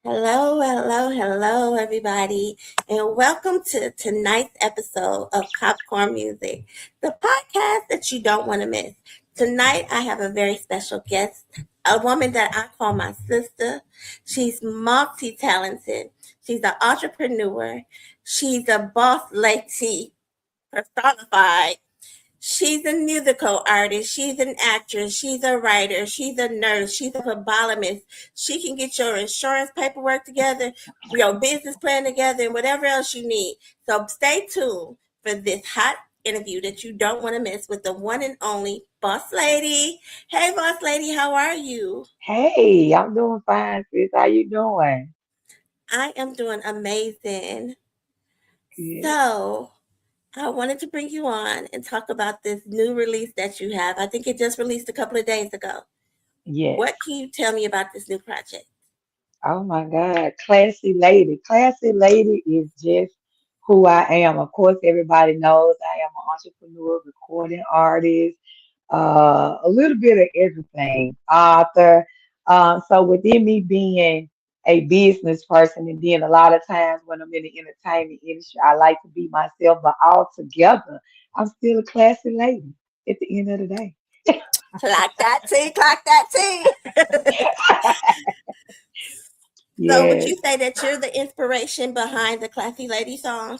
Hello, everybody, and welcome to tonight's episode of Popcorn Music, the podcast that you don't want to miss. Tonight, I have a very special guest, a woman that I call my sister. She's multi talented, she's an entrepreneur, she's a boss lady personified. She's a musical artist. She's an actress. She's a writer. She's a nurse. She's a phlebotomist. She can get your insurance paperwork together, your business plan together, and whatever else you need. So stay tuned for this hot interview that you don't want to miss with the one and only Boss Lady. Hey, Boss Lady, how are you? Hey, I'm doing fine, sis. How you doing? I am doing amazing. Good. So, I wanted to bring you on and talk about this new release that you have. I think it just released a couple of days ago. Yes. What can you tell me about this new project? Oh my God. Classy lady. Classy lady is just who I am. Of course, everybody knows I am an entrepreneur, recording artist, a little bit of everything, author. So within me being a business person, and then a lot of times when I'm in the entertainment industry, I like to be myself, but all together, I'm still a classy lady at the end of the day. Clock that T, clock that T. So, would Yes. you say that you're the inspiration behind the Classy Lady song?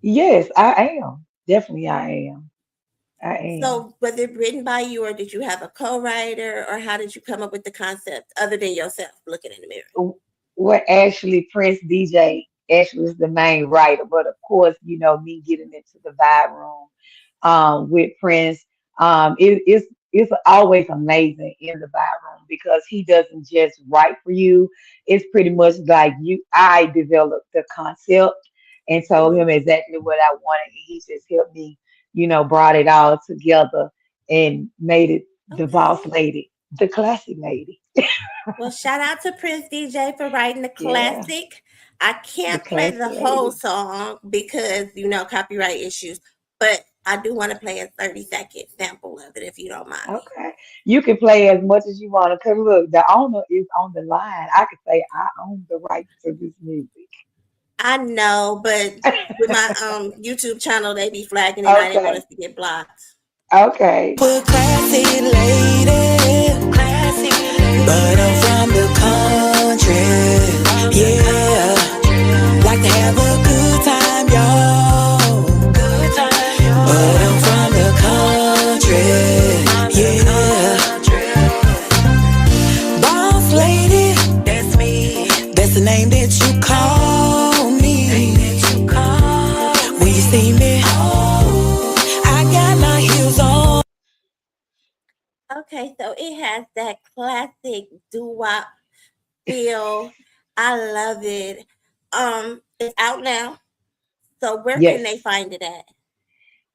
Yes, I am. Definitely I am. I am. So, was it written by you, or did you have a co writer, or how did you come up with the concept other than yourself looking in the mirror? What actually Prince DJ actually is the main writer, but of course, me getting into the vibe room with Prince, it's always amazing in the vibe room because he doesn't just write for you. It's pretty much like I developed the concept and told him Mhm. exactly what I wanted, and he just helped me, brought it all together and made it the boss Okay. lady, the classy lady. Well, shout out to Prince DJ for writing the Yeah, classic. I the can't play classy the whole lady. song because, copyright issues, but I do want to play a 30-second sample of it if you don't mind. Okay. You can play as much as you want to. Cause look, the owner is on the line. I could say I own the rights to this music. I know, but with my YouTube channel, they be flagging it. I didn't want us Okay. to get blocked. Okay. We're classy lady, but I'm from the country. Yeah, like to have a good time, y'all. But I'm from the country. Yeah, boss lady, that's me. That's the name that you call me. When you see me, I got my heels on. Okay, so it has that classic doo-wop feel. I love it. It's out now. So where can Yes. they find it at?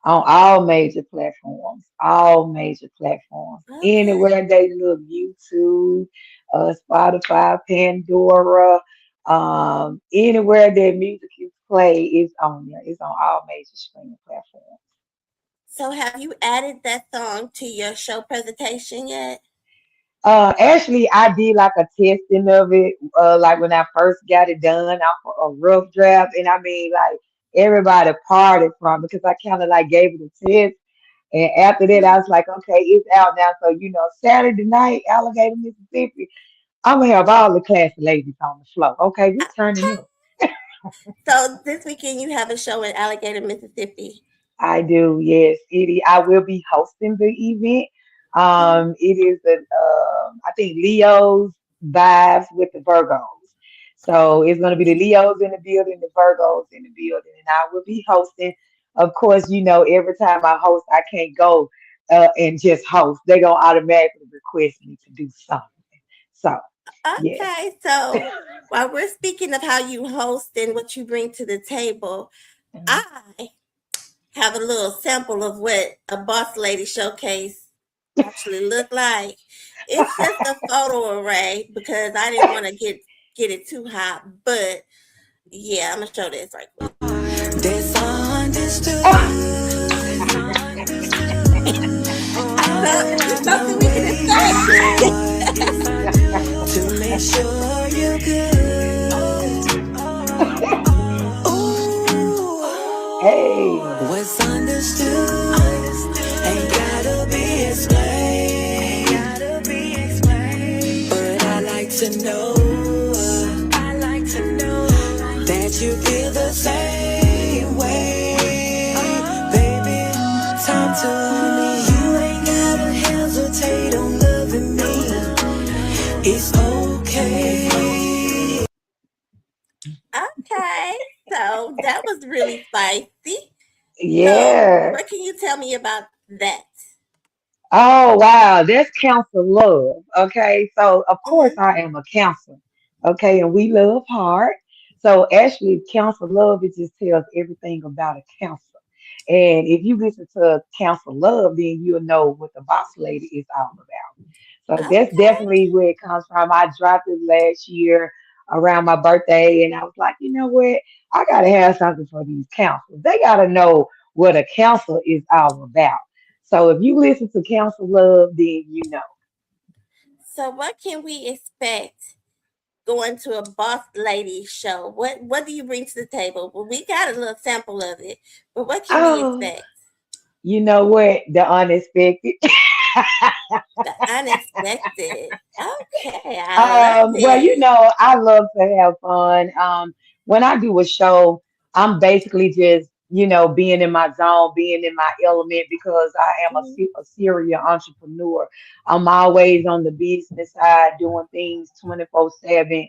On all major platforms. All major platforms. Okay. Anywhere they look, YouTube, Spotify, Pandora, anywhere that music is played is on there. It's on all major streaming platforms. So have you added that song to your show presentation yet? Actually, I did like a testing of it, like when I first got it done off a rough draft, and I mean, like everybody parted from it because I kind of like gave it a test, and after that, I was like, okay, it's out now. So Saturday night, Alligator, Mississippi, I'm gonna have all the classy ladies on the floor. Okay, we turning up. So this weekend you have a show in Alligator, Mississippi. I do, yes. I will be hosting the event. Mhm. It is I think Leo's vibes with the Virgos. So it's gonna be the Leos in the building, the Virgos in the building, and I will be hosting. Of course, every time I host, I can't go and just host. They're gonna automatically request me to do something. So yes. Okay, so while we're speaking of how you host and what you bring to the table, Mhm. I have a little sample of what a boss lady showcase actually look like. It's just a photo array because I didn't want to get it too hot, but yeah, I'm gonna show this right quick. That's understood. So it's something we can I'll expect. make sure you good. Ooh, Hey, what's understood ain't gotta be explained. But I like to know. That you feel the same way, baby. Talk to me. You ain't gotta hesitate on loving me. It's okay. Okay, so that was really spicy. So, yeah. what can you tell me about that? Oh wow, that's counsel love. Okay, so of course Mm-hmm. I am a counselor. Okay, and we love hard. So actually, counsel love it just tells everything about a counselor. And if you listen to counsel love, then you'll know what the boss lady is all about. So that's Okay. definitely where it comes from. I dropped it last year around my birthday, and I was like, you know what? I gotta have something for these counselors. They gotta know what a counselor is all about. So if you listen to Counsel Love, then you know. So, what can we expect going to a boss lady show? What do you bring to the table? Well, we got a little sample of it, but what can we Oh, expect? you know what? The unexpected. The unexpected. Okay, I love Well, you it. know, I love to have fun. When I do a show, I'm basically just, being in my zone, being in my element because I am Mhm. a serial entrepreneur. I'm always on the business side doing things 24/7.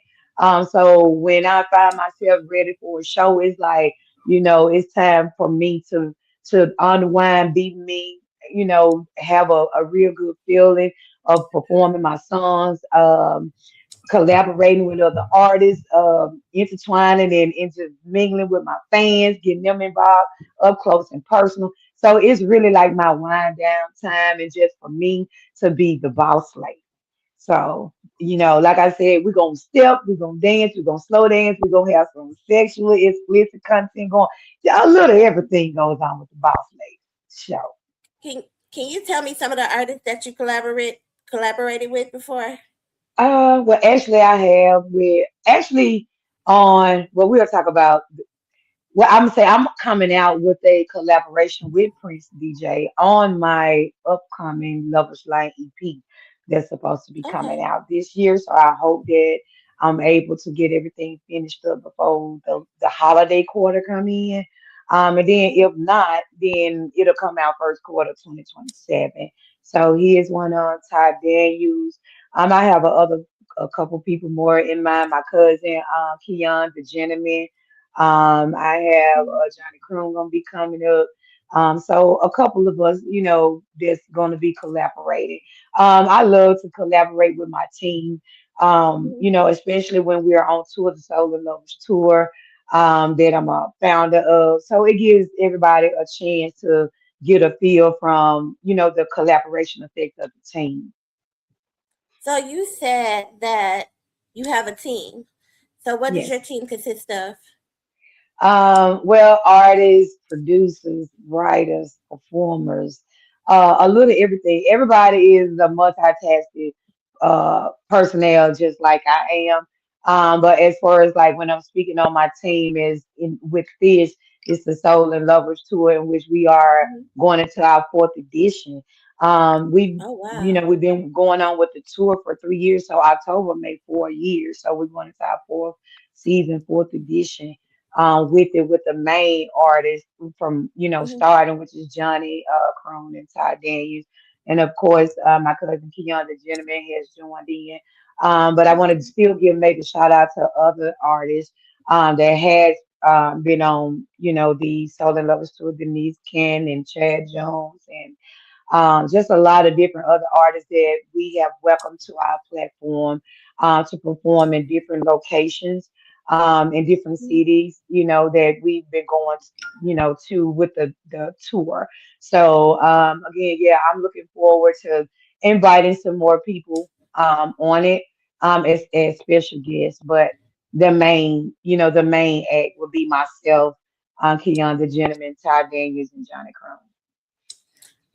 So when I find myself ready for a show, it's like, it's time for me to unwind, be me, have a real good feeling of performing my songs, collaborating with other artists, intertwining and intermingling with my fans, getting them involved up close and personal. So it's really like my wind down time and just for me to be the boss lady. So, like I said, we're gonna step, we're gonna dance, we're gonna slow dance, we're gonna have some sexual explicit content going. Yeah, a little everything goes on with the boss lady show. Can you tell me some of the artists that you collaborated with before? Well, actually, I have with actually on what we'll talk about. Well, I'm gonna say I'm coming out with a collaboration with Prince DJ on my upcoming Lovers Line EP that's supposed to be coming Okay. out this year. So I hope that I'm able to get everything finished up before the holiday quarter come in. And then Mhm. if not, then it'll come out first quarter 2027. So he is one on Ty Daniels. I have a couple people more in mind. My cousin, Keon, the gentleman. I have Mhm. Johnny Croon gonna be coming up. So a couple of us, that's gonna be collaborating. I love to collaborate with my team. Mhm. Especially when we're on tour, the Solar Lovers tour, that I'm a founder of. So it gives everybody a chance to get a feel from, the collaboration effect of the team. So you said that you have a team. So what does Yes. your team consist of? Well, artists, producers, writers, performers, a little everything. Everybody is a multitasking personnel, just like I am. But as far as like when I'm speaking on my team is in with Fish, it's the Soul and Lovers tour in which we are Mhm. going into our fourth edition. We, Oh wow. we've been going on with the tour for 3 years, so October made 4 years. So we're going into our fourth season, fourth edition with it with the main artist from Mhm. starting, which is Johnny Crone and Ty Daniels, and of course my cousin Keon, the gentleman, has joined in. But I want to Mhm. still give maybe shout out to other artists that has been on the Southern Lovers Tour, Denise Ken and Chad Jones and just a lot of different other artists that we have welcomed to our platform to perform in different locations, in different Mhm. cities, that we've been going, to with the tour. So again, yeah, I'm looking forward to inviting some more people on it as special guests. But the main act will be myself, Keon the Gentleman, Ty Daniels, and Johnny Crone.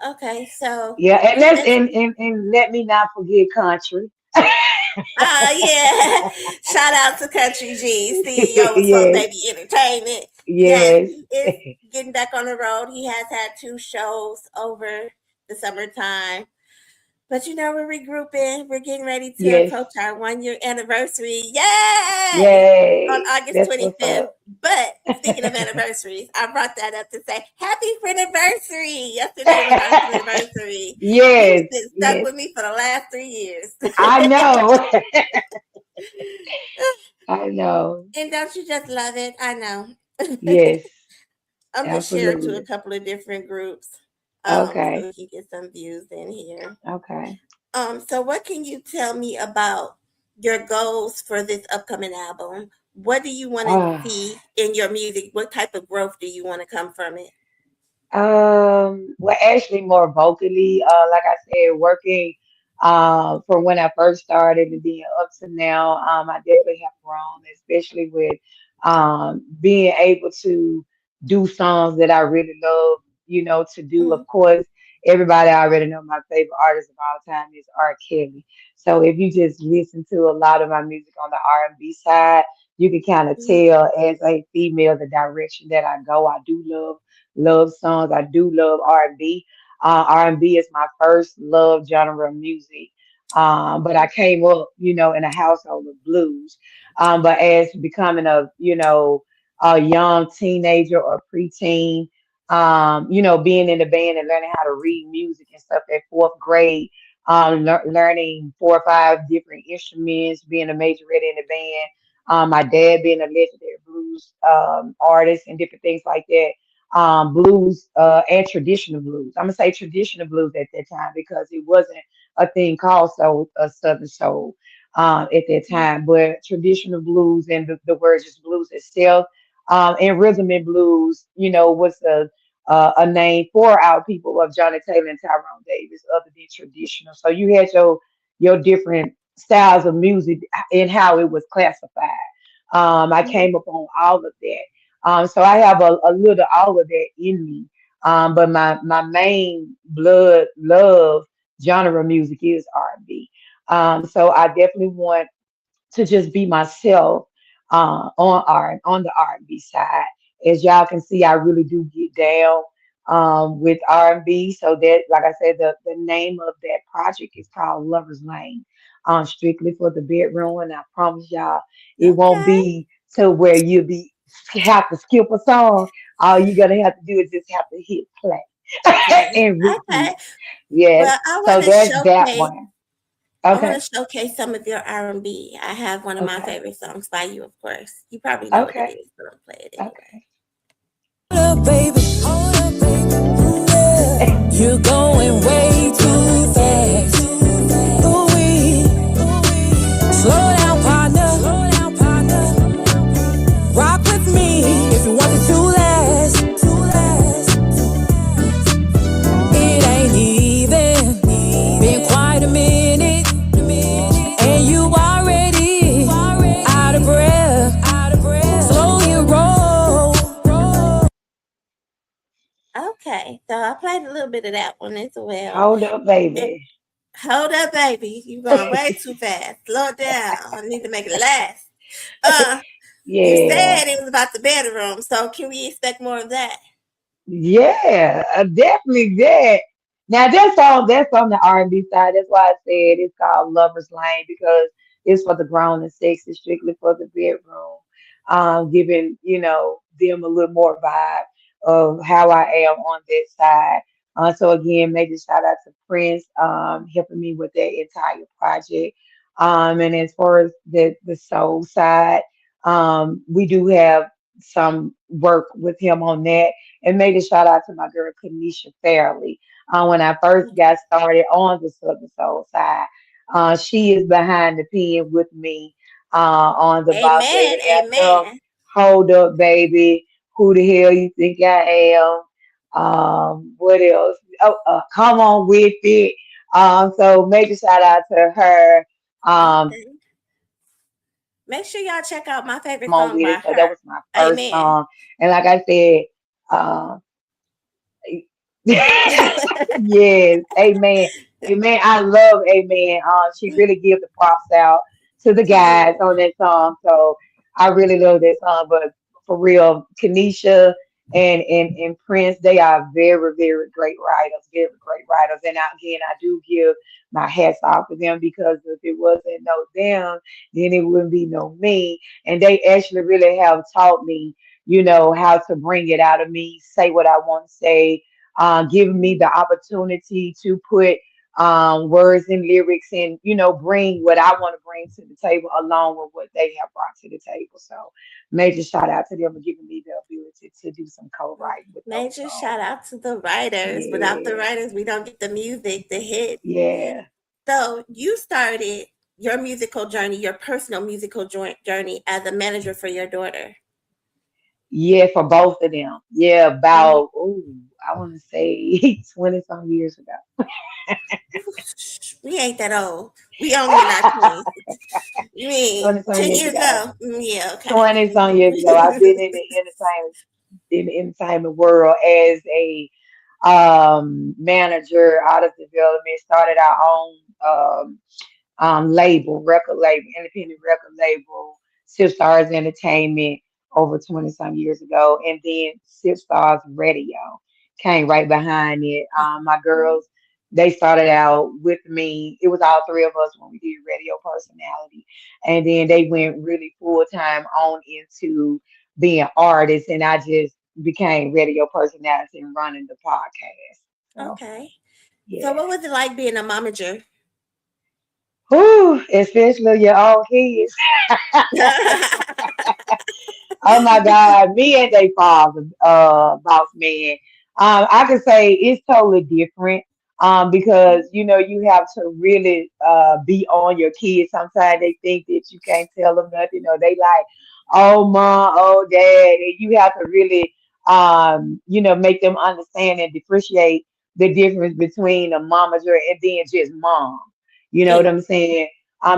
Okay, so Yeah, and you let's mentioned and let me not forget country. Yeah. Shout out to Country G, CEO of Fun Yes, Baby Entertainment. Yes, yes, he is getting back on the road. He has had two shows over the summertime. But we're regrouping. We're getting ready to yes, approach our 1 year anniversary. Yay! On yay. August That's what's 25th. up. But speaking of anniversaries, I brought that up to say happy anniversary. Yesterday was our anniversary. You've Yes, been stuck yes. with me for the last 3 years. I know. I know. And don't you just love it? I know. Yes, I'm just sharing to a absolutely. couple of different groups so we Okay. can get some views in here. Okay. So what can you tell me about your goals for this upcoming album? What do you want to Ah. see in your music? What type of growth do you want to come from it? Well, actually more vocally, like I said, working from when I first started and then up to now, I definitely have grown, especially with being able to do songs that I really love, to do. Mm-hmm. Of course, everybody already know my favorite artist of all time is R. Kelly. So if you just listen to a lot of my music on the R&B side, you can kind of Mm-hmm. tell as a female the direction that I go. I do love songs. I do love R&B. R&B is my first love genre of music. But I came up, in a household of blues. But as becoming a young teenager or preteen, being in the band and learning how to read music and stuff at fourth grade, learning 4 or 5 different instruments, being a majorette in the band. My dad being a legendary blues artist and different things like that, blues and traditional blues. I'm gonna say traditional blues at that time because it wasn't a thing called soul, southern soul, at that time. But traditional blues and the word just blues itself, and rhythm and blues, was a name for our people of Johnny Taylor and Tyrone Davis, other than traditional. So you had your different styles of music and how it was classified. I Mm-hmm. came upon all of that. So I have a little all of that in me. But my main blood love genre of music is R&B. So I definitely want to just be myself on the R&B side. As y'all can see, I really do get down with R&B. So that, like I said, the name of that project is called Lover's Lane, strictly for the bedroom. And I promise y'all, it won't Okay. be to where you'll be have to skip a song. All you gonna have to do is just have to hit play Play. and repeat. Okay. Yes. Well, So that's that one. I want Okay. to showcase some of your R&B. I have one of my Okay. favorite songs by you, of course. You probably know what it Okay. is, but I'll play it anyway. Okay. Hold up, baby. Yeah. You're going way too fast. Ooh-wee. Slow down, partner. Rock with me if you want it to last. It ain't even been quite a minute, and you already out of breath. Slow your roll. Okay, so I played a little bit of that one as well. Hold up, And baby. hold up, baby. You going way too fast. Slow it down. I need to make it last. Uh, you Yeah. said it was about the bedroom, so can we expect more of that? Yeah, definitely that. Now that's on the R&B side. That's why I said it's called Lover's Lane because it's for the grown and sex. It's strictly for the bedroom. Giving them a little more vibe of how I am on that side. So again, major shout out to Prince, helping me with that entire project. And as far as the soul side, we do have some work with him on that, and made a shout out to my girl Kanisha Fairley. When I first got started on the Southern Soul side, she is behind the pen with me on the Bosslady Amen. anthem. Amen. Hold up, baby. Who the hell you think I am? What else? Oh, come on with it. So make a shout out to her. Um, Okay. Make sure y'all check out my favorite come on song with by it. So that her. was my first Amen. song. And like I said, uh, yes, amen. Amen. I love Amen. She really gives the props out to the She guys did. on that song. So I really love that song. But for real, Kenesha and Prince, they are very, very great writers, very great writers. And again, I do give my hats off to them because if it wasn't no them, then it wouldn't be no me. And they actually really have taught me, how to bring it out of me, say what I want to say, giving me the opportunity to put words and lyrics and bring what I want to bring to the table along with what they have brought to the table. So major shout out to them for giving me the ability to do some co-writing with those Major shout songs. out to the writers. Without the Yeah, writers, we don't get the music, the hit. yeah, So you started your musical journey, your personal musical journey as a manager for your daughter. yeah, for both of them. Yeah, Mhm. about I want to say 20 some years ago. We ain't that old. We only in our 20s. You mean 20 some 10 years years ago. ago? Yeah, okay. 20 some years ago. I've been in the entertainment world as a manager, artist development, started our own label, record label, independent record label, Sip Stars Entertainment over 20 some years ago. And then Sip Stars Radio came right behind it. My Mhm. girls, they started out with me. It was all three of us when we did radio personality. And then they went really full time on into being artists. And I just became radio personality and running the podcast. So, Okay. So yeah. what was it like being a momager? Whew, especially your own kids. Oh my God, me and they father, boss man. I could say it's totally different. Because you have to really be on your kids. Sometimes they think that you can't tell them nothing, or they like, oh mom, oh dad, and you have to really make them understand and differentiate the difference between a momager and then just mom. You know what Yeah. I'm saying?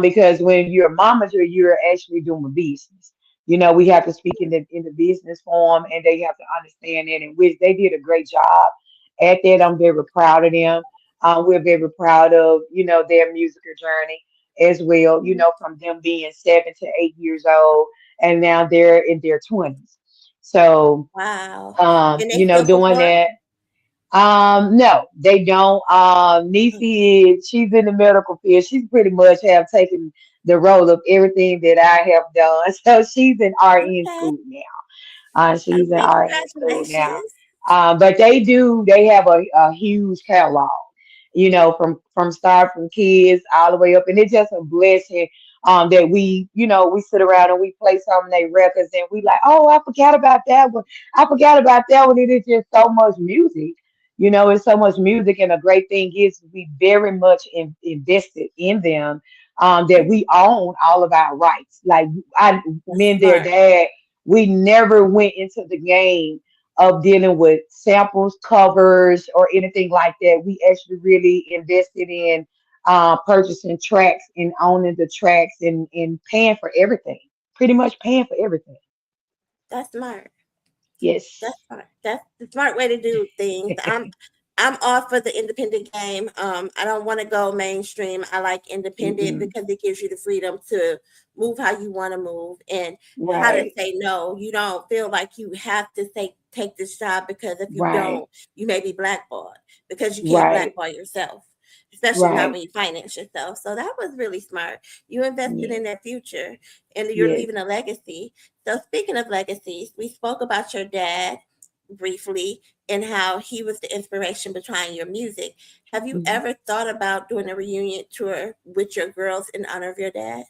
Because when you're a momager, you're actually doing business. We have to speak in the business form, and they have to understand it. And which they did a great job at that. I'm very proud of them. We're very proud of their musical journey as well. From them being 7 to 8 years old, and now they're in their 20s. So, Wow. And they still doing perform? that. No, they don't. Okay. Niecy, she's in the medical field. She's pretty much have taken the role of everything that I have done. So she's in RN Okay. school now. I She's in say RN school now. congratulations. But they have a huge catalog, from start from kids all the way up. And it's just a blessing that we sit around and we play some of their records and we like, oh, I forgot about that one. I forgot about that one. It is just so much music. It's so much music. And a great thing is we very much invested in them, that we own all of our rights. Like That's me and their smart. dad, we never went into the game of dealing with samples, covers, or anything like that. We actually really invested in purchasing tracks and owning the tracks and paying for everything. Pretty much paying for everything. That's smart. Yes. That's smart. That's the smart way to do things. I'm all for the independent game. I don't want to go mainstream. I like independent Mm-mm. because it gives you the freedom to move how you want to move and how to Right. say no. You don't feel like you have to take this job because if you Right. don't, you may be blackballed because you can't Right. blackball yourself, especially not Right. when you finance yourself. So that was really smart. You invested in Yes. their future and you're Yes. leaving a legacy. So speaking of legacies, we spoke about your dad briefly and how he was the inspiration behind your music. Have you Mhm. ever thought about doing a reunion tour with your girls in honor of your dad?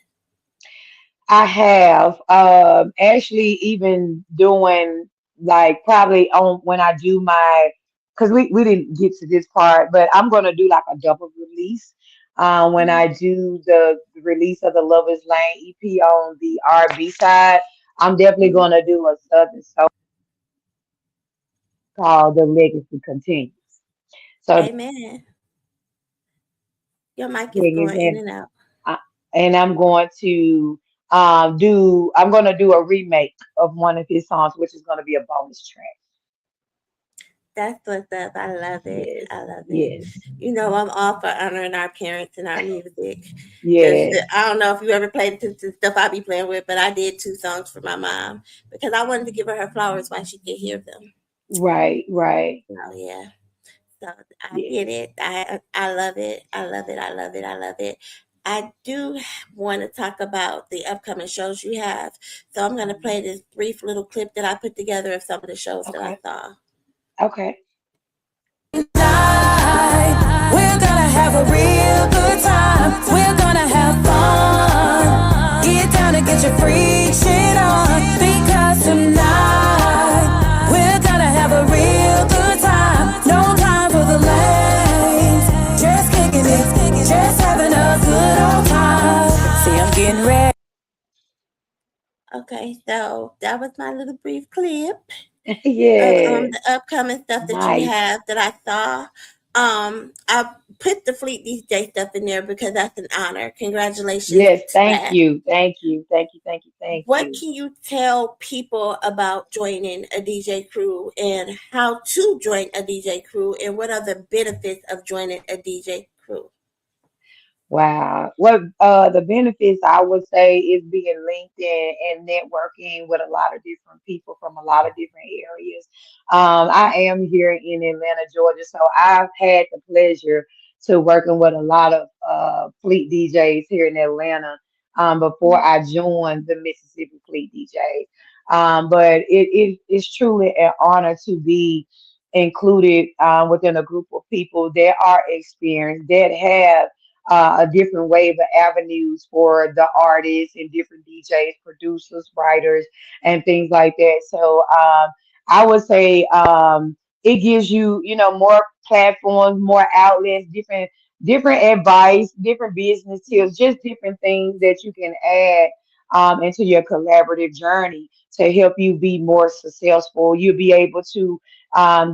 I have actually even doing like probably on when I do my because we didn't get to this part, but I'm gonna do like a double release. When Mhm. I do the release of the Lovers Lane EP on the R&B side, I'm definitely Mhm. gonna do a Southern Soul called The Legacy Continues. So Amen. Your mic is thing is, going in and out. I, and I'm going to do a remake of one of his songs, which is going to be a bonus track. That's what's up. I love it. Yes, I love it. yes, You know, I'm all for honoring our parents and our music. Because yes. I don't know if you ever played the stuff I be playing with, but I did two songs for my mom because I wanted to give her flowers while she could hear them. Right, right. Oh, yeah. So I Yes. get it. I love it. I love it. I love it. I love it. I do want to talk about the upcoming shows you have. So I'm going to Mhm. play this brief little clip that I put together of some of the shows that I Okay, saw. okay. Tonight, we're gonna have a real good time. We're gonna have fun. Get down and get your freak shit on. Because tonight, we're gonna have a real good time. No time for the lanes. Just kicking it, just having a good old time. See, I'm getting ready. Okay, so that was my little brief clip of Yes. the upcoming stuff that you Nice. have that I saw. I put the Fleet DJ stuff in there because that's an honor. Congratulations Yes, to thank that. you. Thank you. Thank you. Thank you. Thank What you. can you tell people about joining a DJ crew and how to join a DJ crew and what are the benefits of joining a DJ crew? Wow. What the benefits I would say is being linked in and networking with a lot of different people from a lot of different areas. I am here in Atlanta, Georgia, so I've had the pleasure to working with a lot of fleet DJs here in Atlanta before I joined the Mississippi Fleet DJs. But it's truly an honor to be included within a group of people that are experienced, that have a different wave of avenues for the artists and different DJs, producers, writers, and things like that. So I would say it gives you, you know, more platforms, more outlets, different advice, different business tips, just different things that you can add into your collaborative journey to help you be more successful. You'll be able to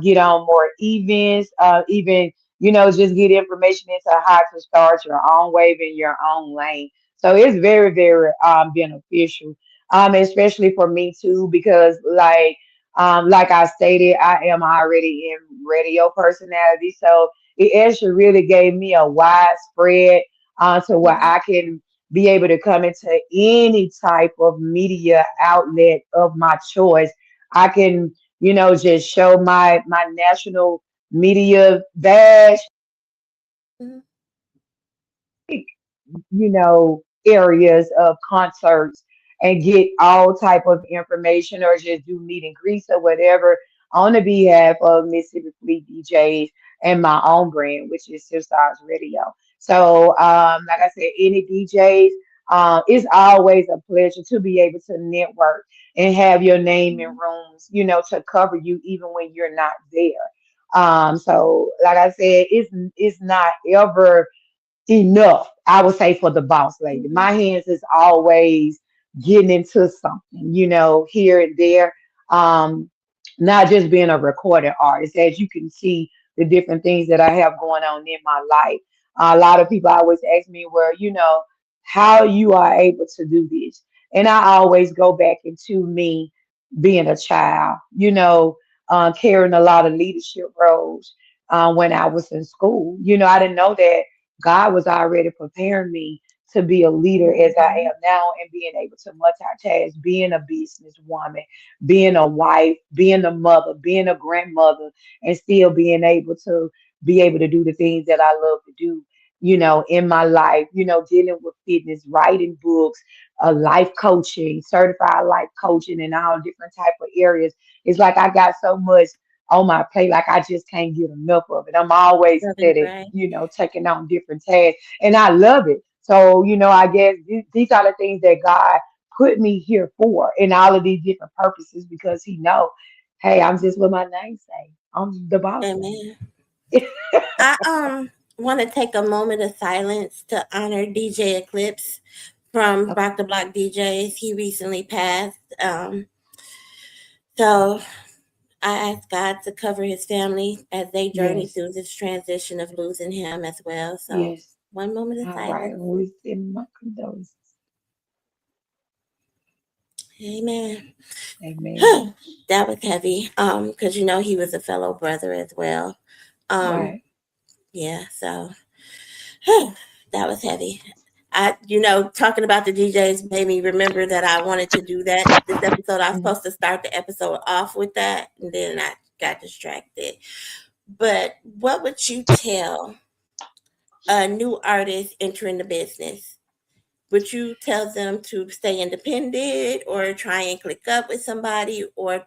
get on more events, even just get information into how to start your own wave in your own lane. So it's very, very beneficial. Especially for me too, because like I stated, I am already in radio personality. So it actually really gave me a wide spread to where Mhm. I can be able to come into any type of media outlet of my choice. I can, just show my national media badge, Mhm. areas of concerts and get all type of information or just do meet and greets or whatever on the behalf of Mississippi Fleet DJs and my own brand, which is Sip Stars Radio. So, like I said, any DJs, it's always a pleasure to be able to network and have your name in rooms, to cover you even when you're not there. So like I said, it's not ever enough, I would say, for the boss lady. Mhm. My hands is always getting into something, here and there. Um, Not just being a recording artist, as you can see the different things that I have going on in my life. A lot of people always ask me, well, how you are able to do this. And I always go back into me being a child, carrying a lot of leadership roles when I was in school. I didn't know that God was already preparing me to be a leader as I Mhm. am now and being able to multitask, being a businesswoman, being a wife, being a mother, being a grandmother, and still being able to do the things that I love to do, in my life, dealing with fitness, writing books, life coaching, certified life coaching in all different type of areas. It's like I got so much on my plate, like I just can't get enough of it. I'm always Love and steady, right. taking on different tasks, and I love it. So, I guess these are the things that God put me here for in all of these different purposes because He know, hey, I'm just what my name say. I'm the boss lady. Amen. I want to take a moment of silence to honor DJ Eclipse from Okay. Rock the Block DJs. He recently passed. So I ask God to cover his family as they journey Yes. through this transition of losing him as well. So Yes. one moment of All right. silence. We send my condolences. Amen. Amen. That was heavy. Because he was a fellow brother as well. Um, Right. yeah, so that was heavy. Talking about the DJs made me remember that I wanted to do that this episode. I was Mhm. supposed to start the episode off with that, and then I got distracted. But what would you tell a new artist entering the business? Would you tell them to stay independent or try and click up with somebody or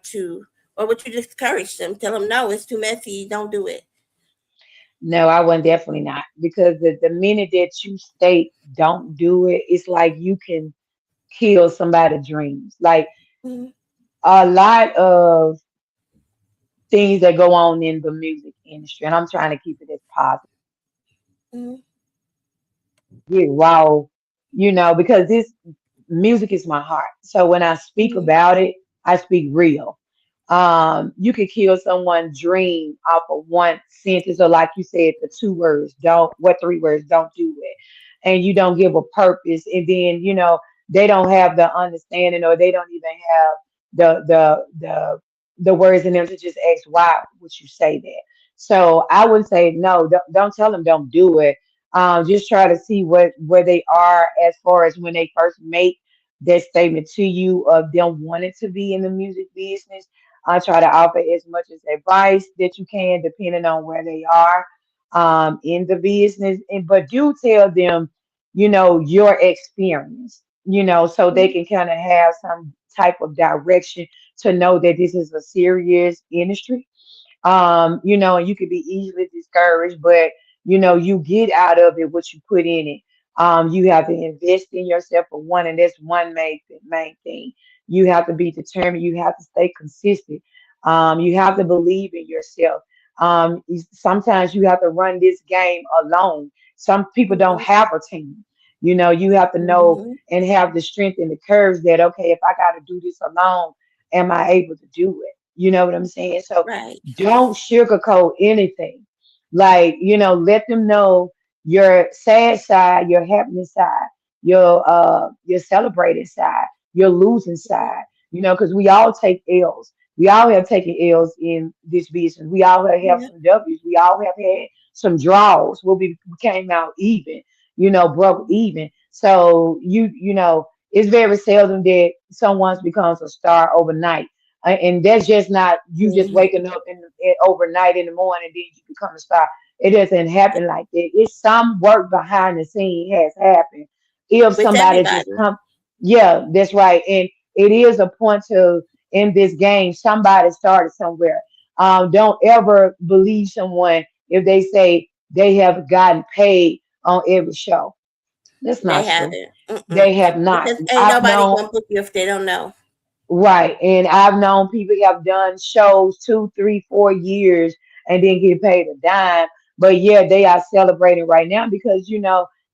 would you discourage them? Tell them no, it's too messy, don't do it. No, I wouldn't, definitely not. Because the minute that you state don't do it, it's like you can kill somebody's dreams. Like Mm-hmm. a lot of things that go on in the music industry, and I'm trying to keep it as positive, Mm-hmm. get raw, because this music is my heart. So when I speak Mm-hmm. about it, I speak real. You could kill someone's dream off of one sentence, or like you said, the two words, don't, what three words, don't do it. And you don't give a purpose, and then, they don't have the understanding, or they don't even have the words in them to just ask why would you say that. So I would say no, don't tell them don't do it. Just try to see where they are as far as when they first make that statement to you of them wanting to be in the music business. I try to offer as much as advice that you can, depending on where they are in the business. And but do tell them, your experience, so they can kind of have some type of direction to know that this is a serious industry. And you could be easily discouraged, but you get out of it what you put in it. You have to invest in yourself for one, and that's one main thing. You have to be determined. You have to stay consistent. You have to believe in yourself. Sometimes you have to run this game alone. Some people don't Mm-hmm. have a team. You have to know Mm-hmm. and have the strength and the courage that, okay, if I got to do this alone, am I able to do it? You know what I'm saying? So Right. don't sugarcoat anything. Like, let them know your sad side, your happy side, your celebrating side, your losing side. Because we all take L's. We all have taken L's in this business. We all have Yeah. some W's. We all have had some draws where we came out even, broke even. So it's very seldom that someone becomes a star overnight, and that's just not you just Mm-hmm. waking up overnight in the morning and then you become a star. It doesn't happen like that. It's some work behind the scene has happened. If With somebody just everybody. come, yeah, that's right. And it is a point to in this game. Somebody started somewhere. Don't ever believe someone if they say they have gotten paid on every show. That's They not true. haven't. Mm-mm. They have not. Because ain't I've nobody known. gonna book you if they don't know. Right. And I've known people have done shows 2, 3, 4 years and didn't get paid a dime. But yeah, they are celebrating right now because,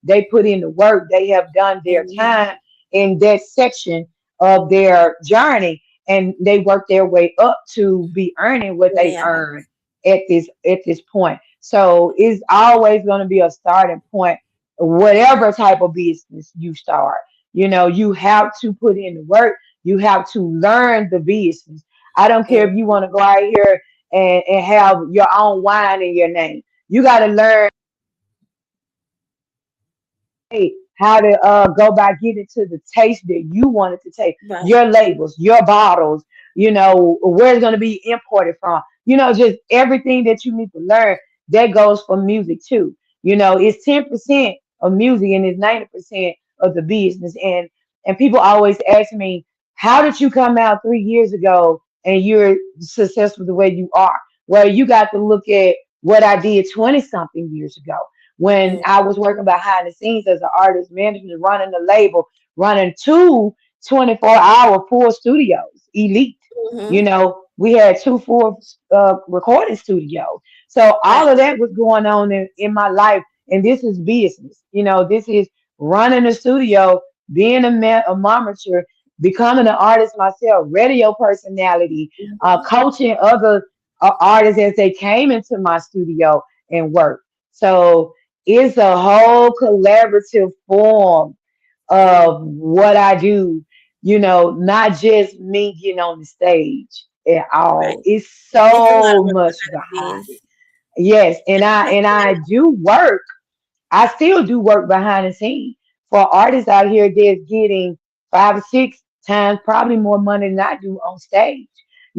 they put in the work. They have done their Mm-hmm. time in that section of their journey, and they work their way up to be earning what Where they they are. earn at this point. So it's always going to be a starting point, whatever type of business you start. You have to put in the work, you have to learn the business. I don't care if you Mm-hmm. want to go out here and have your own wine in your name. You got to learn how to go by getting to the taste that you want it to taste. Right. Your labels, your bottles, where it's going to be imported from. Just everything that you need to learn. That goes for music too. It's 10% of music and it's 90% of the business. And people always ask me, how did you come out 3 years ago and you're successful the way you are? Well, you got to look at what I did 20 something years ago when I was working behind the scenes as an artist manager, running the label, running two 24-hour full studios, elite. Mm-hmm. We had two full recording studios. So all Right. of that was going on in my life. And this is business. This is running a studio, being a momager, becoming an artist myself, radio personality, Mm-hmm. coaching other artists as they came into my studio and work. So it's a whole collaborative form Mm-hmm. of what I do. not just me getting on the stage at all. Right. It's It's a lot of so work much behind the behind it. scenes. Yes, and I do work. I still do work behind the scenes for artists out here that's getting 5 or 6 times probably more money than I do on stage.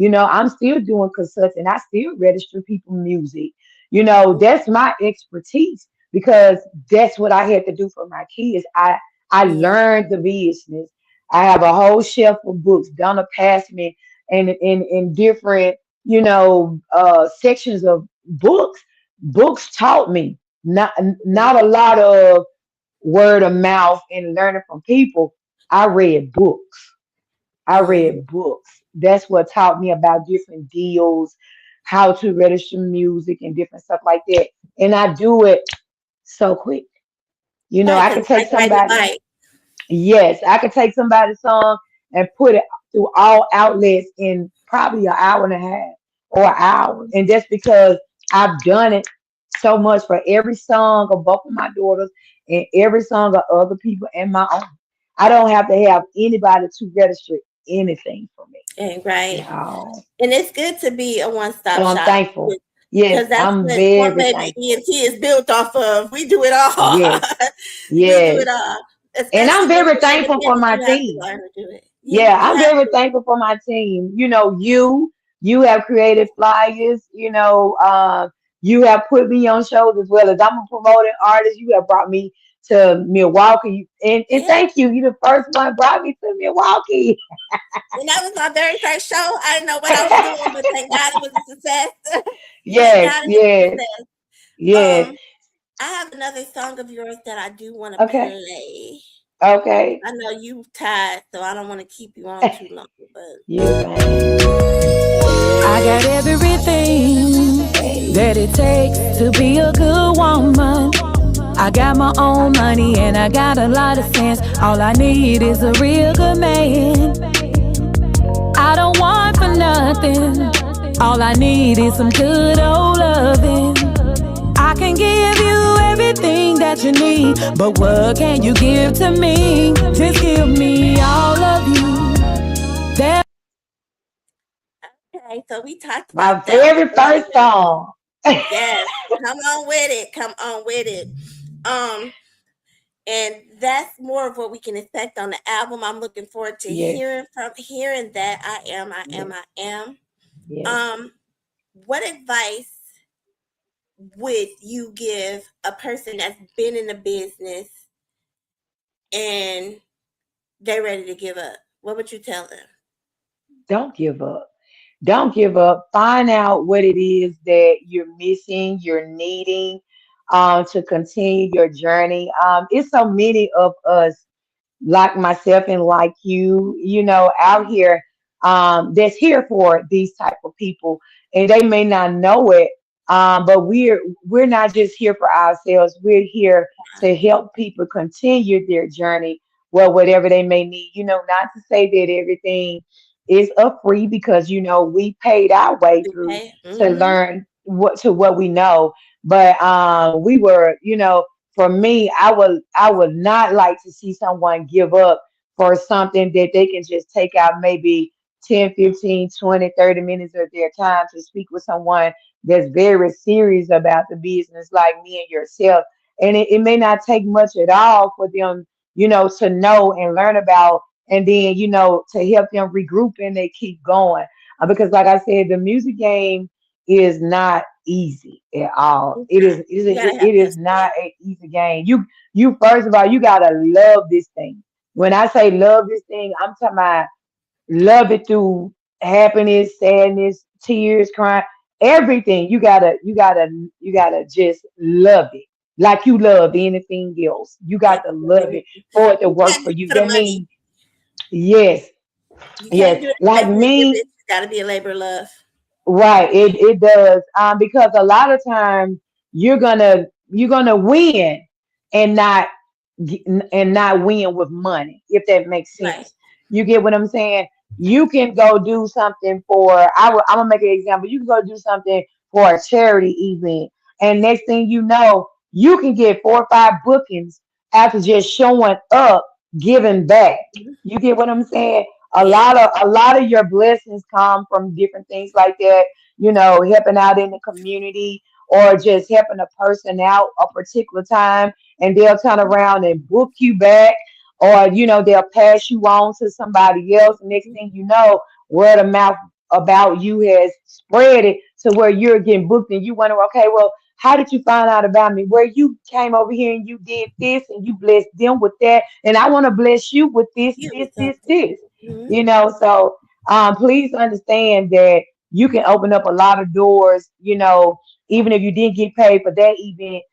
I'm still doing consulting. I still register people music. That's my expertise because that's what I had to do for my kids. I Yeah. learned the business. I have a whole shelf of books. Donna passed me in different, sections of books. Books taught me not Mhm. not a lot of word of mouth and learning from people. I read books. I Mhm. read books. That's what taught me about different deals, how to register music and different stuff like that. And I do it so quick. Right, I because could it's take like riding a somebody. bike. Yes, I could take somebody's song and put it through all outlets in probably an hour and a half or an hour. Mhm. And that's because I've done it so much for every song of both of my daughters and every song of other people and my own. I don't have to have anybody to register anything for me. And right. Yeah. And it's good to be a one-stop So I'm shop thankful. Yes, because that's I'm what One very Baby thankful. ENT is built off of. We do it all. Yes, We do yes. it all. And I'm Especially when very you're thankful for independent, my you have to team. learn to do it. Yeah, Yeah, you I'm have very to. thankful for my team. You have created flyers. You have put me on shows as well as I'm a promoting artist. You have brought me to Milwaukee, and Yeah. thank you. You the first one brought me to Milwaukee. And that was my very first show. I didn't know what I was doing, but thank God it was a success. Thank Yes, God it was a yes, success. yes. Um, I have another song of yours that I do want to Okay, play. okay. I know you tired, so I don't want to keep you on too long, but You're fine. I got everything Hey, that it takes to be a good woman. I got my own money and I got a lot of sense. All I need is a real good man. I don't want for nothing. All I need is some good old loving. I can give you everything that you need, but what can you give to me? Just give me all of you. There okay. So we talked my about that one very first earlier. song. Yes, come on with it. Come on with it. Um, and that's more of what we can expect on the album. I'm looking forward to Yes, hearing that. I am. I am. yes, I am. yes. Um, what advice would you give a person that's been in the business and they're ready to give up? What would you tell them? Don't give up. Don't give up. Find out what it is that you're missing, you're needing to continue your journey. It's so many of us like myself and like you, out here that's here for these type of people, and they may not know it. But we're not just here for ourselves. We're here to help people continue their journey, well, whatever they may need. Not to say that everything is a free because we paid our way through Okay. to Mm-hmm. learn what we know. But we were, for me, I would not like to see someone give up for something that they can just take out maybe 10, 15, 20, 30 minutes of their time to speak with someone that's very serious about the business like me and yourself. And it may not take much at all for them, to know and learn about and then, to help them regroup and they keep going. Because like I said, the music game is not easy at all. It's It is not. it is You gotta it have is not discipline. an easy game. You first of all, you gotta love this thing. When I say love this thing, I'm talking about love it through happiness, sadness, tears, crying, everything. You gotta just love it. Like you love anything else. You got to love Absolutely. it for it to You work can't for do it you. for the That money. means yes, You can't yes. do it Like for business. me, It's gotta be a labor of love. right, it does. Because a lot of times you're gonna win and not win with money, if that makes Right. sense. You get what I'm saying? You can go do something for I'm gonna make an example. You can go do something for a charity event, and next thing you know, you can get 4 or 5 bookings after just showing up giving back. Mhm. You get what I'm saying? Yeah. A lot of your blessings come from different things like that, helping out in the community or just helping a person out a particular time, and they'll turn around and book you back, or they'll pass you on to somebody else. Next thing you know, word of mouth about you has spread it to where you're getting booked, and you wonder, okay, well, how did you find out about me? Where you came over here and you did this and you blessed them with that, and I want to bless you with this, You this, with this, something. this. Hmm. So please understand that you can open up a lot of doors. Even if you didn't get paid for that event,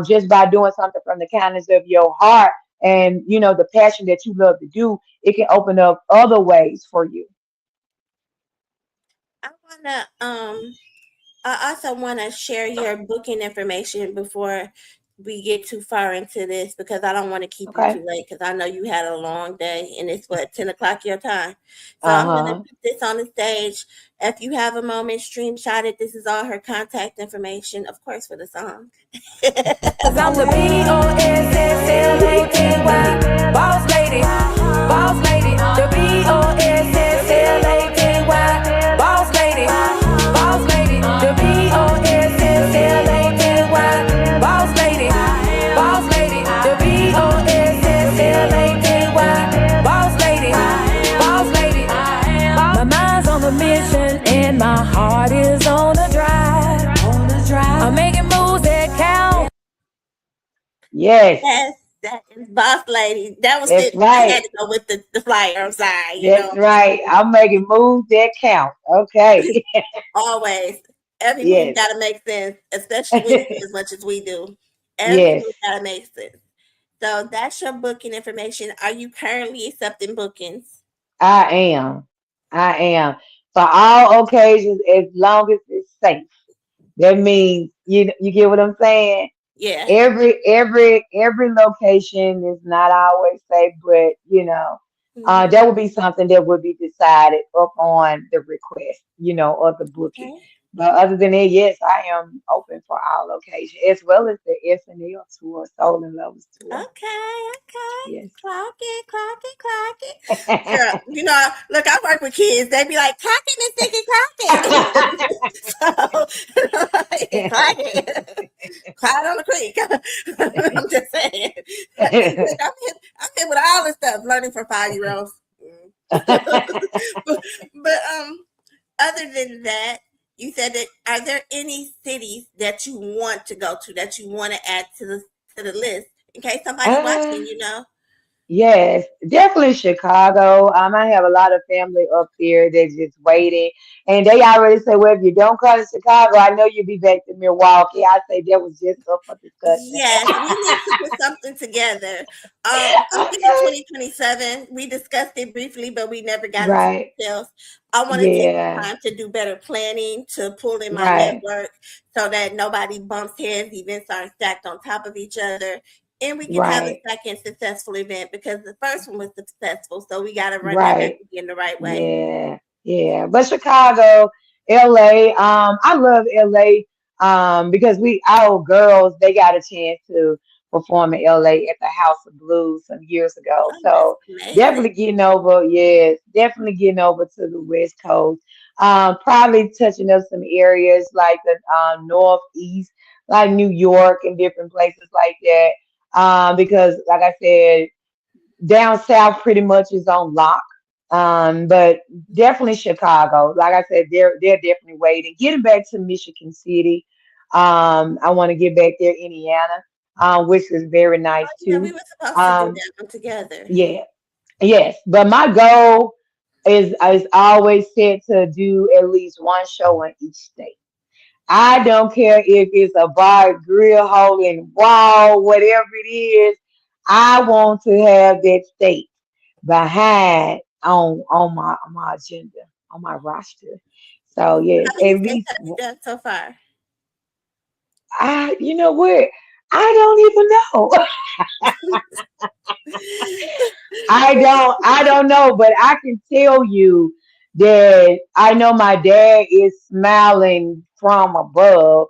just by doing something from the kindness of your heart and the passion that you love to do, it can open up other ways for you. I wanna I also want to share your booking information before we get too far into this because I don't want to keep you Okay. too late because I know you had a long day and it's what 10 o'clock your time. So Uh I'm gonna huh. put this on the stage. If you have a moment, screenshot it. This is all her contact information, of course, for the song. Cause I'm the BOSSLADY, boss lady, boss lady, the BOSSLADY, boss lady, boss lady, the BOSSLADY, boss lady, boss lady, the BOSSLADY, boss lady, boss lady. My mind's on a mission and my heart is on a drive. I'm making moves that count. Yes, Yes, that is Boss Lady. That was that's it. I had right. to go with the flyer. I'm sorry, That's right. I'm making moves that count. Okay. always. Every move Yes. gotta make sense, especially when you do as much as we do. Every Yes, move gotta make sense. So that's your booking information. Are you currently accepting bookings? I am. I am. For all occasions, as long as it's safe. That means you get what I'm saying? Yeah. Every location is not always safe, but Hmm. that would be something that would be decided upon the request, of the booking. Okay. But other than that, yes, I am open for all locations, as well as the SNL tour, Soul and Lovers tour. Okay. Okay. Yes. Clock it. Clock it. Clock it. Girl, look, I work with kids. They be like, clock it, Miss Sticky, clock it. So, clock it. Cloud on the creek. I'm just saying. Look, I'm here with all this stuff, learning from 5 year olds. But other than that, you said that are there any cities that you want to go to that you want to add to the list in case somebody uh, watching, you know? Yes, definitely Chicago. I have a lot of family up there that's just waiting. And they already say, well, if you don't come to Chicago, I know you'll be back to Milwaukee. I say that was just up for discussion. Yes, we need to put something together. I'm thinking Okay. 2027. We discussed it briefly, but we never got into Right. details. I want to take the Yeah. time to do better planning, to pull in my Right. network so that nobody bumps heads, events aren't stacked on top of each other. And we can have a Right. second successful event because the first one was successful. So we got to run that back Right. again the right way. Yeah, yeah. But Chicago, LA, I love LA, because our girls, they got a chance to perform in LA at the House of Blues some years ago. Oh, that's So amazing. definitely getting over, yes, definitely getting over to the West Coast. Probably touching up some areas like the Northeast, like New York and different places like that. Because like I said, down south pretty much is on lock. But definitely Chicago. Like I said, they're definitely waiting. Getting back to Michigan City. I want to get back there, Indiana, which is very Oh, nice yeah, we too. were supposed to do Um, that one together. yeah, yes. But my goal is always set to do at least one show in each state. I don't care if it's a bar, grill, hole in wall, whatever it is. I want to have that state behind on my agenda, on my roster. So yes, How many at states least have you done so far? you know what? I don't even know. I don't know, but I can tell you that I know my dad is smiling from above,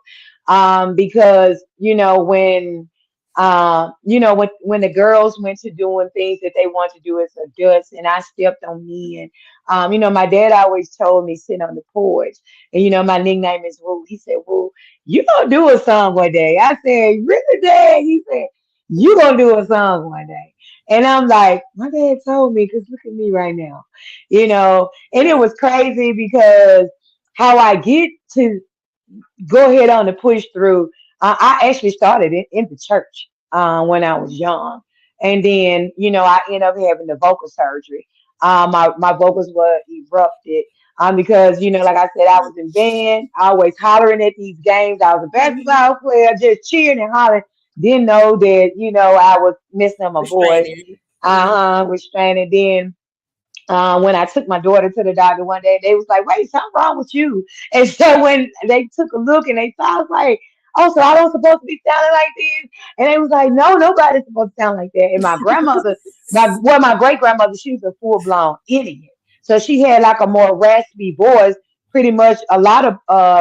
because when when the girls went to doing things that they want to do as adults, and I stepped on me. And my dad always told me sitting on the porch, and my nickname is Woo. He said, "Woo, you gonna do a song one day?" I said, "Really, Dad?" He said, "You gonna do a song one day?" And I'm like, my dad told me, because look at me right now, And it Right. was crazy because how I get to go ahead on and push through. I actually started in the church when I was young. And then, I ended up having the vocal surgery. My vocals were erupted because, like I said, I was in band, always hollering at these games. I was a Mm-hmm. basketball player, just cheering and hollering. Didn't know that, I was messing up my voice. Restraining. Mm-hmm. Restraining. Then when I took my daughter to the doctor one day, they was like, "Wait, something wrong with you." And so when they took a look and they saw, I was like, "Oh, so I don't supposed to be sounding like this?" And they was like, "No, nobody's supposed to sound like that." And my grandmother, my great grandmother, she was a full blown idiot. So she had like a more raspy voice. Pretty much a lot of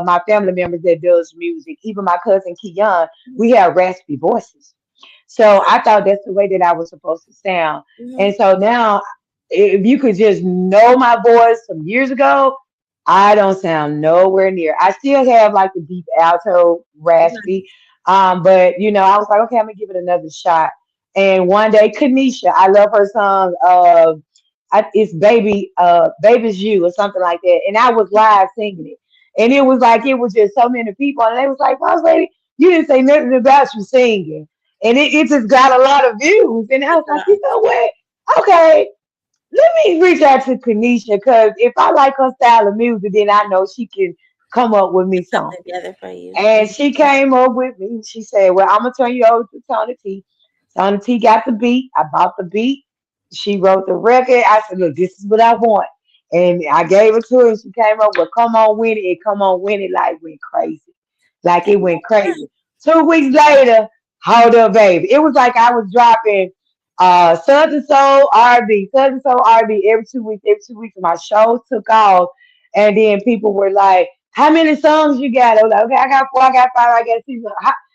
my family members that does music, even my cousin Keon, we have raspy voices. So I thought that's the way that I was supposed to sound. Mm-hmm. And so now, if you could just know my voice from years ago, I don't sound nowhere near. I still have like the deep alto raspy. But I was like, okay, I'm gonna give it another shot. And one day, Kanisha, I love her song. It's Baby's You or something like that. And I was live singing it. And it was like, it was just so many people. And they was like, "Boss lady, you didn't say nothing about you singing." And it just got a lot of views. And I was like, you know what? Okay, let me reach out to Kanisha, because if I like her style of music, then I know she can come up with me Put something something. together for you. And Mhm. she came up with me. She said, "Well, I'm gonna turn you over to Tony T." Tony T got the beat. I bought the beat. She wrote the record. I said, "Look, this is what I want." And I gave it to her, and she came up with "Come On Win It." And "Come On Win It" like went crazy. Like it went crazy. 2 weeks later, "Hold Up Baby." It was like I was dropping Southern Soul R&B, Southern Soul R&B every 2 weeks. My shows took off, and then people were like, "How many songs you got?" I was like, "Okay, I got four, I got five, I got six."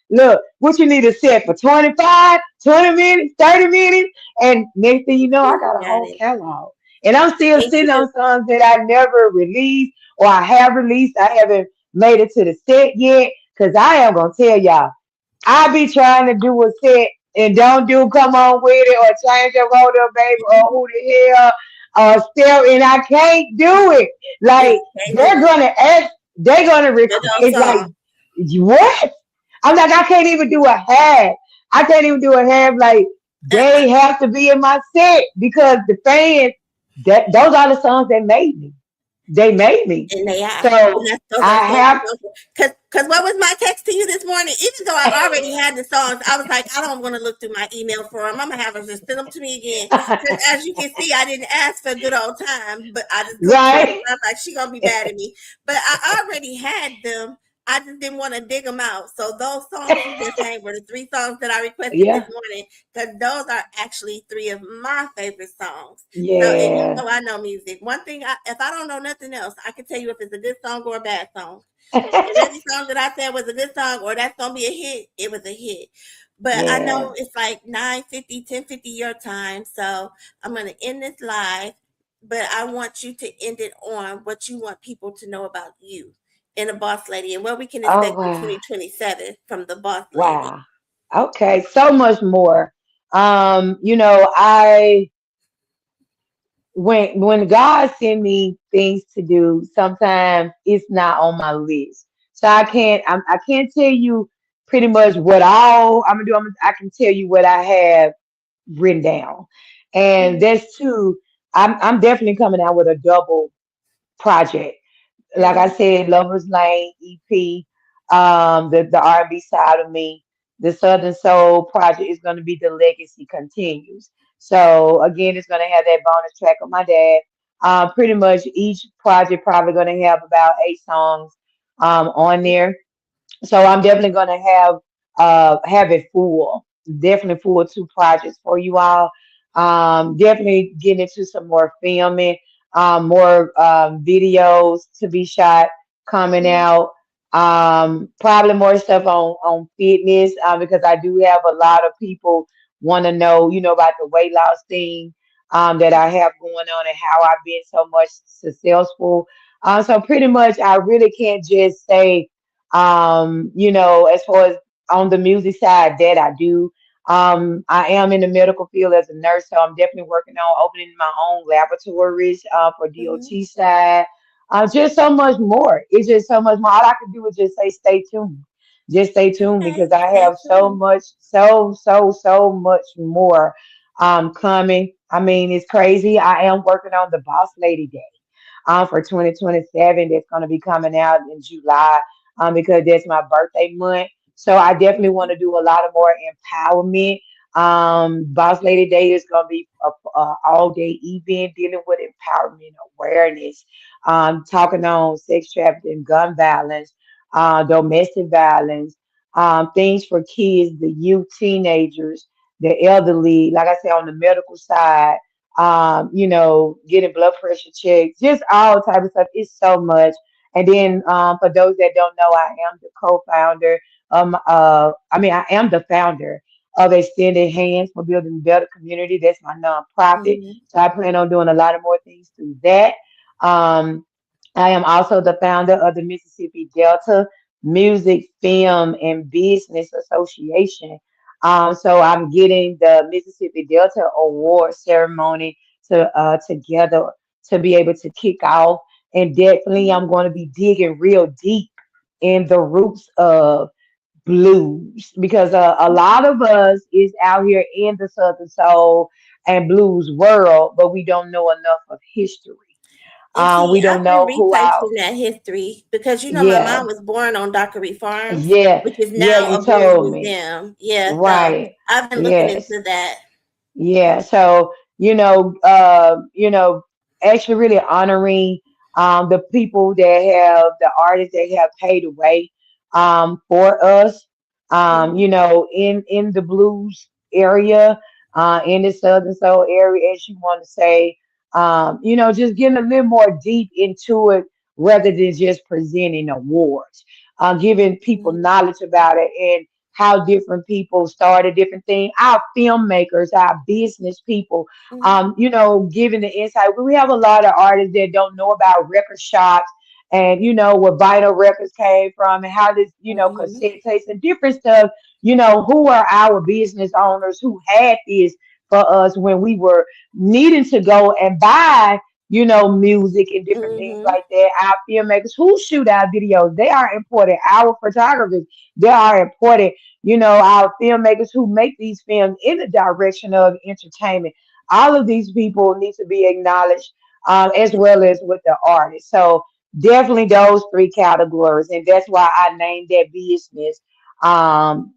Look, what you need to set for 25, 20 minutes, 30 minutes. And next thing you know, I got a Got whole it. catalog. And I'm still Me sitting too. on songs that I never released or I have released. I haven't made it to the set yet. Cause I am gonna tell y'all, I be trying to do a set and don't do "Come On With It" or "Change Your Hold Up Baby" or "Who the Hell" or "Still," and I can't do it. You Like can't do they're it. gonna ask, they're gonna Good record. old It's like, song. what? I'm like, I can't even do a half. I can't even do a half. Like they have to be in my set because the fans, that those are the songs that made me. They made me. And they are. And So those are I songs have, because what was my text to you this morning? Even though I already had the songs, I was like, I don't want to look through my email for them. I'm gonna have her just send them to me again. Because as you can see, I didn't ask for a good old time, but I just looked through them. right? I was like, she gonna be mad at me. But I already had them. I just didn't want to dig them out. So those songs you just named were the three songs that I requested this Yeah, morning because those are actually three of my favorite songs. So, and you yeah. know I know music. One thing, if I don't know nothing else, I can tell you if it's a good song or a bad song. And every song that I said was a good song or that's gonna be a hit, it was a hit. But I Yeah. know it's like 9:50, 10:50 your time, so I'm gonna end this live. But I want you to end it on what you want people to know about you and the boss lady and what we can Oh expect in wow. 2027 from the boss lady. Wow. Okay, so much more. I when God send me things to do, sometimes it's not on my list. So I can't tell you pretty much what all I'm gonna do. I can tell you what I have written down. And Mhm, that's two. I'm definitely coming out with a double project. Like I mhm, said, Lover's Lane EP, the R&B side of me, the Southern Soul project is going to be The Legacy Continues. So again, it's going to have that bonus track of my dad. Pretty much each project probably going to have about 8 songs on there. So I'm definitely gonna have it full, definitely full 2 projects for you all. Definitely getting into some more filming, more videos to be shot coming mhm, out. Probably more stuff on fitness, because I do have a lot of people want to know, about the weight loss thing, that I have going on and how I've been so much successful. So pretty much, I really can't just say, as far as on the music side that I do. I am in the medical field as a nurse, so I'm definitely working on opening my own laboratories, for Mhm. DOT side. Just so much more. It's just so much more. All I can do is just say stay tuned. Just stay tuned because Okay, I stay have so tuned. much, so much more coming. I mean, it's crazy. I am working on the Boss Lady Day for 2027. That's going to be coming out in July, because that's my birthday month. So I definitely want Mhm. to do a lot of more empowerment. Boss Lady Day is going to be a all day event dealing with empowerment awareness, talking on sex trafficking, gun violence, domestic violence, things for kids, the youth, teenagers, the elderly, like I said, on the medical side, getting blood pressure checks, just all type of stuff. It's so much. And then, for those that don't know, I am the co-founder. I am the founder of Extended Hands for Building Better Community. That's my nonprofit. Mhm. So I plan on doing a lot of more things through that. Um, I am also the founder of the Mississippi Delta Music, Film, and Business Association. So I'm getting the Mississippi Delta Award ceremony together to be able to kick off. And definitely, Mhm. I'm going to be digging real deep in the roots of blues because a lot of us is out here in the Southern Soul and blues world, but we don't know enough of history. And see, We don't I've been know who our researching that history because my yeah, mom was born on Dockery Farms, yeah, which is yeah, now you a blues told me. museum. Yeah, so Right. I've been looking Yes. into that. Yeah, so actually really honoring the people that have the artists that have paid away for us, Mhm. in the blues area, in the Southern Soul area, as you want to say, just getting a little more deep into it rather than just presenting awards, giving people Mhm. knowledge about it and how different people started different things. Our filmmakers, our business people, Mhm. giving the insight. We have a lot of artists that don't know about record shops and where vinyl records came from and how this, Mhm. cassette tapes and different stuff. Who are our business owners who had this for us when we were needing to go and buy, music and different things Mhm. like that. Our filmmakers who shoot our videos, they are important. Our photographers, they are important. Our filmmakers who make these films in the direction of entertainment. All of these people need to be acknowledged, as well as with the artists. So definitely those three categories, and that's why I named that business,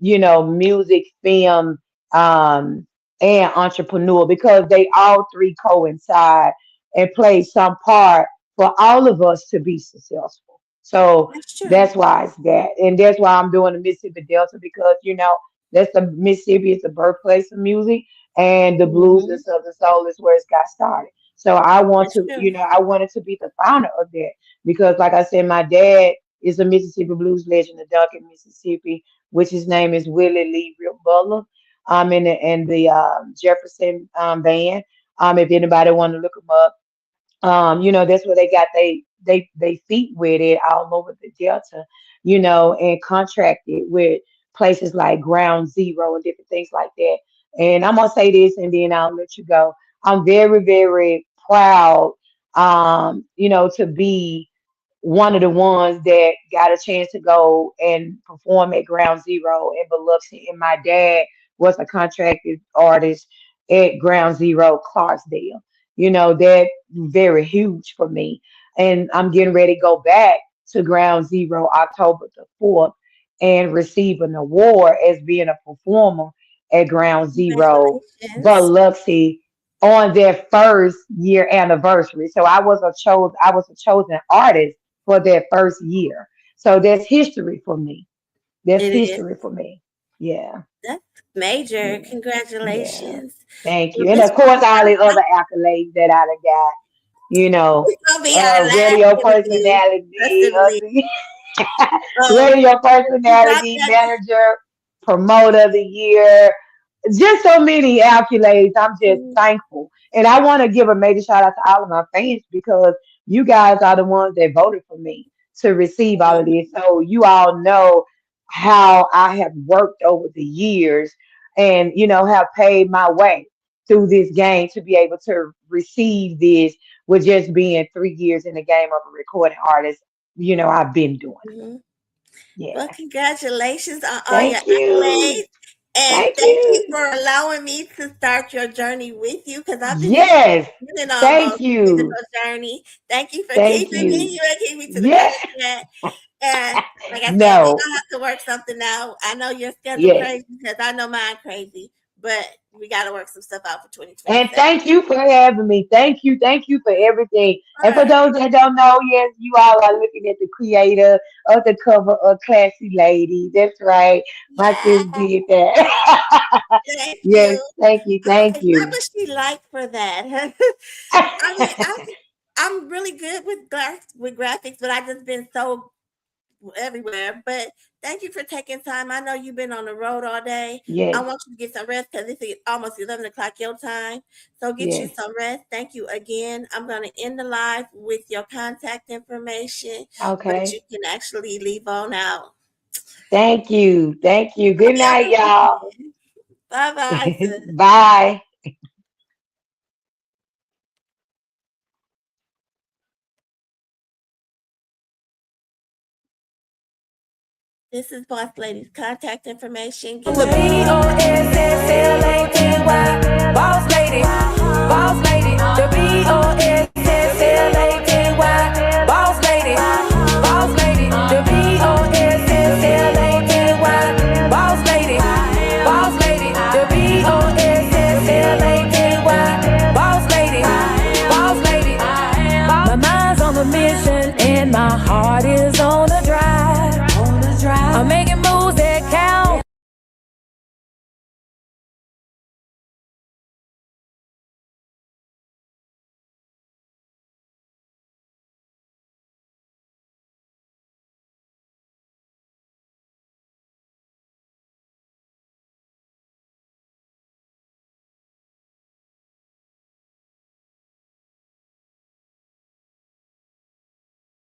music, film, um, and entrepreneur because they all three coincide and play some part for all of us to be successful. So That's true. that's why it's that. And that's why I'm doing the Mississippi Delta because, that's the Mississippi is the birthplace of music and the blues and Mhm. Southern Soul is where it's got started. So I want That's to, true. I wanted to be the founder of that because like I said, my dad is a Mississippi blues legend of Duncan, Mississippi, which his name is Willie Lee Butler. In the Jefferson band. If anybody want to look him up, that's where they got they feet with it all over the Delta, and contracted with places like Ground Zero and different things like that. And I'm gonna say this, and then I'll let you go. I'm very, very proud, to be one of the ones that got a chance to go and perform at Ground Zero in Biloxi. And my dad was a contracted artist at Ground Zero, Clarksdale. That very huge for me. And I'm getting ready to go back to Ground Zero October the 4th and receive an award as being a performer at Ground Zero Congratulations. Biloxi on their first year anniversary. So I was a chosen artist for their first year. So that's history for me. That's It is. history for me. Yeah. That's major. Yeah. Yeah. Congratulations. Thank Well, you. And this of course, all the was other accolades that I done got, gonna be our last radio interview. Trust personality. and believe. Radio You dropped Personality that. Manager, Promoter of the Year, just so many accolades. I'm just Mhm, thankful. And I want to give a major shout out to all of my fans because you guys are the ones that voted for me to receive all of mhm, this. So you all know how I have worked over the years and, have paid my way through this game to be able to receive this with just being 3 years in the game of a recording artist. I've been doing it. mhm. Yeah. Well, congratulations on all your Thank you. accolades. And Thank thank you you. for allowing me to start your journey with you because I've been here Yes. more than Thank almost you. physical journey. Thank you for Thank keeping me. you. You ain't keep me to the Yeah. content. And like I said, we're No. gonna have to work something out. I know your schedule Yes. crazy because I know mine crazy, but we got to work some stuff out for And 2027. thank you for having me. Thank you. Thank you for everything. All And for right. those that don't know, yes, you all are looking at the creator of the cover of Classy Lady. That's right. My sis Yeah. did that. Thank Yes. you. Thank you. I was Thank like, what you. was she like for that? I mean, I'm really good with graphics, but I just been so everywhere. But thank you for taking time. I know you've been on the road all day. I Yes. want you to get some rest because it's almost 11 o'clock your time. So get you Yes. some rest. Thank you again. I'm gonna end the live with your contact information, but you Okay. can actually leave on out. Thank you. Thank you. Have Good a night, good y'all. weekend. Bye bye, sis. Bye. This is Boss Lady's contact information. The Get you Bosslady, Boss Lady, the Bosslady.